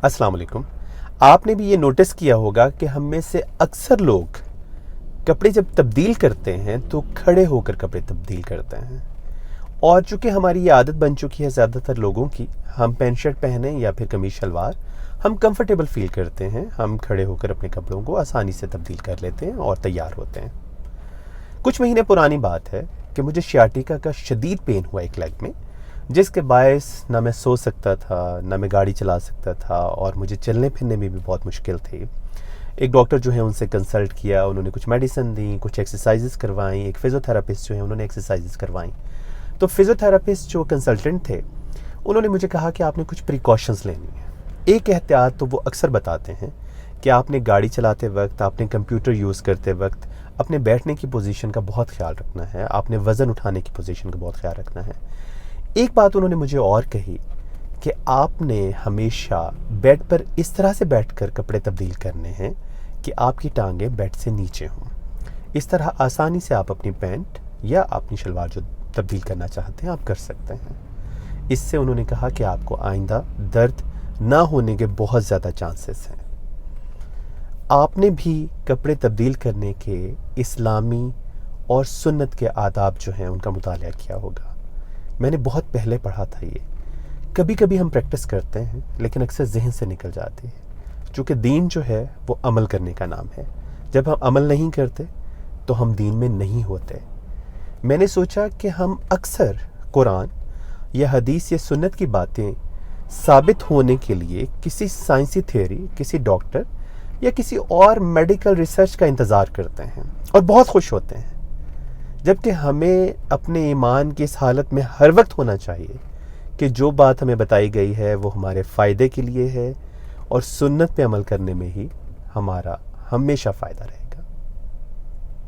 अस्सलाम वालेकुम। आपने भी ये नोटिस किया होगा कि हम में से अक्सर लोग कपड़े जब तब्दील करते हैं तो खड़े होकर कपड़े तब्दील करते हैं, और चूँकि हमारी ये आदत बन चुकी है ज़्यादातर लोगों की, हम पैंट शर्ट पहने या फिर कमीज शलवार, हम कंफर्टेबल फील करते हैं, हम खड़े होकर अपने कपड़ों को आसानी से तब्दील कर लेते हैं और तैयार होते हैं। कुछ महीने पुरानी बात है कि मुझे शियाटिका का शदीद पेन हुआ एक लेग में, जिसके बायस ना मैं सो सकता था, ना मैं गाड़ी चला सकता था, और मुझे चलने फिरने में भी बहुत मुश्किल थी। एक डॉक्टर जो है उनसे कंसल्ट किया, उन्होंने कुछ मेडिसिन दी, कुछ एक्सरसाइजेस करवाई, एक फिज़ियोथेरापिस्ट जो है उन्होंने एक्सरसाइजेस करवाई। तो फिज़ियोथेरापिस्ट जो कंसल्टेंट थे उन्होंने मुझे कहा कि आपने कुछ प्रिकॉशंस लेनी है। एक एहतियात तो वो अक्सर बताते हैं कि आपने गाड़ी चलाते वक्त, आपने कंप्यूटर यूज़ करते वक्त अपने बैठने की पोजीशन का बहुत ख्याल रखना है, आपने वज़न उठाने की पोजीशन का बहुत ख्याल रखना है। एक बात उन्होंने मुझे और कही कि आपने हमेशा बेड पर इस तरह से बैठकर कपड़े तब्दील करने हैं कि आपकी टांगें बेड से नीचे हों। इस तरह आसानी से आप अपनी पैंट या अपनी शलवार जो तब्दील करना चाहते हैं आप कर सकते हैं। इससे उन्होंने कहा कि आपको आइंदा दर्द ना होने के बहुत ज़्यादा चांसेस हैं। आपने भी कपड़े तब्दील करने के इस्लामी और सुन्नत के आदाब जो हैं उनका मुताला किया होगा। मैंने बहुत पहले पढ़ा था ये। कभी कभी हम प्रैक्टिस करते हैं लेकिन अक्सर जहन से निकल जाती है, क्योंकि दीन जो है वो अमल करने का नाम है। जब हम अमल नहीं करते तो हम दीन में नहीं होते। मैंने सोचा कि हम अक्सर कुरान या हदीस या सुन्नत की बातें साबित होने के लिए किसी साइंसी थ्योरी, किसी डॉक्टर या किसी और मेडिकल रिसर्च का इंतज़ार करते हैं और बहुत खुश होते हैं, जबकि हमें अपने ईमान की इस हालत में हर वक्त होना चाहिए कि जो बात हमें बताई गई है वो हमारे फ़ायदे के लिए है और सुन्नत पे अमल करने में ही हमारा हमेशा फ़ायदा रहे।